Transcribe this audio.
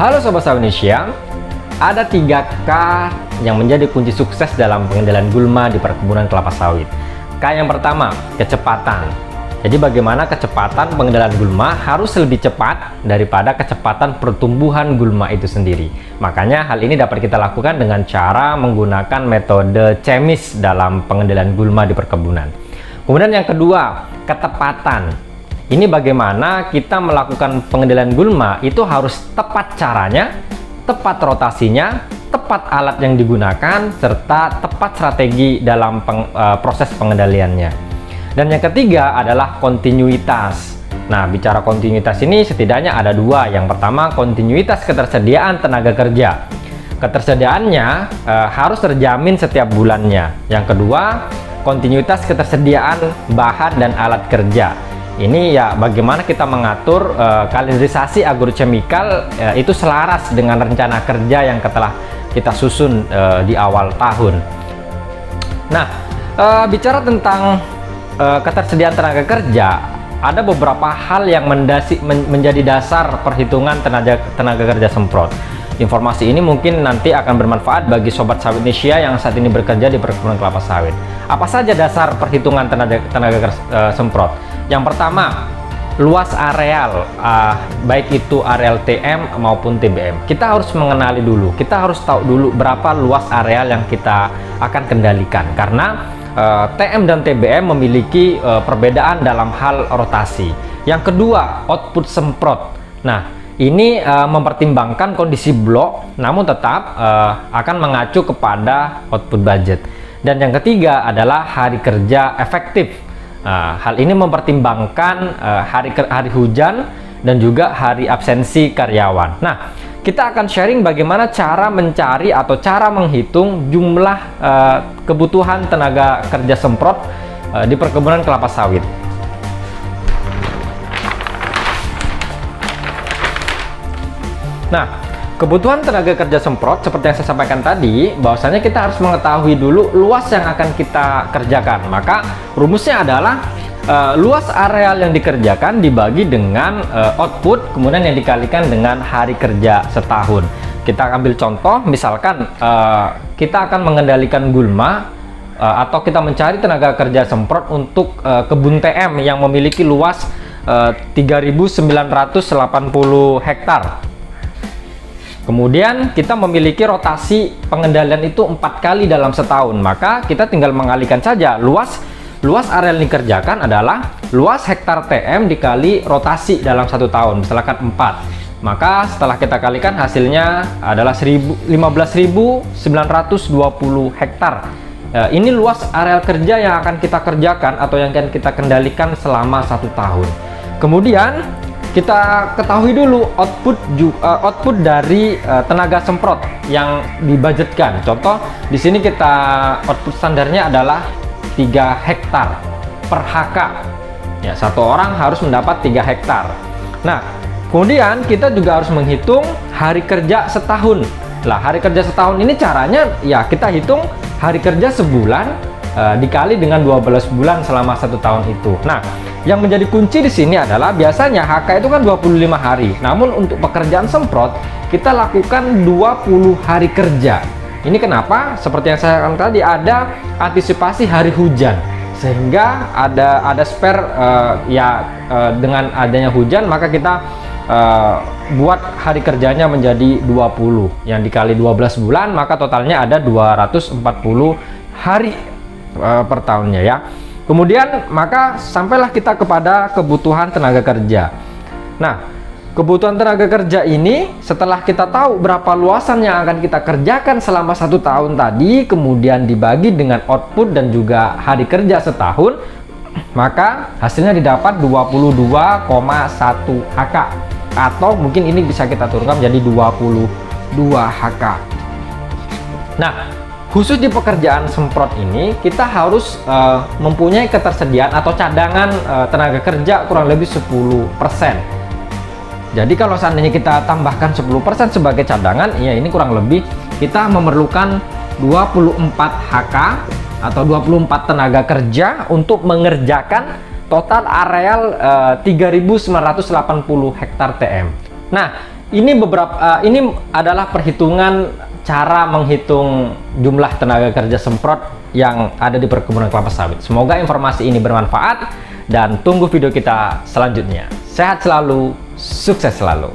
Halo Sobat Sawit Indonesia, ada 3K yang menjadi kunci sukses dalam pengendalian gulma di perkebunan kelapa sawit. K yang pertama, kecepatan. Jadi bagaimana kecepatan pengendalian gulma harus lebih cepat daripada kecepatan pertumbuhan gulma itu sendiri. Makanya hal ini dapat kita lakukan dengan cara menggunakan metode CEMIS dalam pengendalian gulma di perkebunan. Kemudian yang kedua, ketepatan. Ini bagaimana kita melakukan pengendalian gulma itu harus tepat caranya, tepat rotasinya, tepat alat yang digunakan, serta tepat strategi dalam proses pengendaliannya. Dan yang ketiga adalah kontinuitas. Nah, bicara kontinuitas ini setidaknya ada dua. Yang pertama, kontinuitas ketersediaan tenaga kerja. Ketersediaannya harus terjamin setiap bulannya. Yang kedua, kontinuitas ketersediaan bahan dan alat kerja. Ini ya bagaimana kita mengatur kalenderisasi agrokemikal itu selaras dengan rencana kerja yang telah kita susun di awal tahun. Nah, bicara tentang ketersediaan tenaga kerja, ada beberapa hal yang menjadi dasar perhitungan tenaga kerja semprot. Informasi ini mungkin nanti akan bermanfaat bagi Sobat Sawit Indonesia yang saat ini bekerja di perkebunan kelapa sawit. Apa saja dasar perhitungan tenaga kerja semprot? Yang pertama, luas areal, baik itu areal TM maupun TBM. Kita harus mengenali dulu, kita harus tahu dulu berapa luas areal yang kita akan kendalikan. Karena TM dan TBM memiliki perbedaan dalam hal rotasi. Yang kedua, output semprot. Nah, ini mempertimbangkan kondisi blok, namun tetap akan mengacu kepada output budget. Dan yang ketiga adalah hari kerja efektif. Hal ini mempertimbangkan hari hujan dan juga hari absensi karyawan. Nah, kita akan sharing bagaimana cara mencari atau cara menghitung jumlah kebutuhan tenaga kerja semprot di perkebunan kelapa sawit. Nah, kebutuhan tenaga kerja semprot seperti yang saya sampaikan tadi, bahwasanya kita harus mengetahui dulu luas yang akan kita kerjakan. Maka rumusnya adalah luas areal yang dikerjakan dibagi dengan output, kemudian yang dikalikan dengan hari kerja setahun. Kita ambil contoh, misalkan kita akan mengendalikan gulma atau kita mencari tenaga kerja semprot untuk kebun TM yang memiliki luas 3.980 hektar. Kemudian kita memiliki rotasi pengendalian itu 4 kali dalam setahun, maka kita tinggal mengalihkan saja luas area yang dikerjakan adalah luas hektar TM dikali rotasi dalam 1 tahun, misalkan 4. Maka setelah kita kalikan hasilnya adalah 15.920 hektar. Ini luas area kerja yang akan kita kerjakan atau yang akan kita kendalikan selama 1 tahun. Kemudian kita ketahui dulu output dari tenaga semprot yang dibudgetkan. Contoh di sini kita output standarnya adalah 3 hektar per HK. Ya, satu orang harus mendapat 3 hektar. Nah, kemudian kita juga harus menghitung hari kerja setahun. Lah, hari kerja setahun ini caranya ya kita hitung hari kerja sebulan dikali dengan 12 bulan selama 1 tahun itu. Nah, yang menjadi kunci di sini adalah biasanya HK itu kan 25 hari. Namun untuk pekerjaan semprot kita lakukan 20 hari kerja. Ini kenapa? Seperti yang saya katakan tadi, ada antisipasi hari hujan. Sehingga ada spare dengan adanya hujan, maka kita buat hari kerjanya menjadi 20 yang dikali 12 bulan, maka totalnya ada 240 hari per tahunnya ya. Kemudian maka sampailah kita kepada kebutuhan tenaga kerja. Nah, kebutuhan tenaga kerja ini setelah kita tahu berapa luasan yang akan kita kerjakan selama 1 tahun tadi, kemudian dibagi dengan output dan juga hari kerja setahun, maka hasilnya didapat 22,1 HK, atau mungkin ini bisa kita turunkan menjadi 22 HK. Nah, khusus di pekerjaan semprot ini kita harus mempunyai ketersediaan atau cadangan tenaga kerja kurang lebih 10%. Jadi kalau seandainya kita tambahkan 10% sebagai cadangan, ya ini kurang lebih kita memerlukan 24 HK atau 24 tenaga kerja untuk mengerjakan total areal 3.980 hektar TM. Nah, Ini adalah perhitungan cara menghitung jumlah tenaga kerja semprot yang ada di perkebunan kelapa sawit. Semoga informasi ini bermanfaat dan tunggu video kita selanjutnya. Sehat selalu, sukses selalu.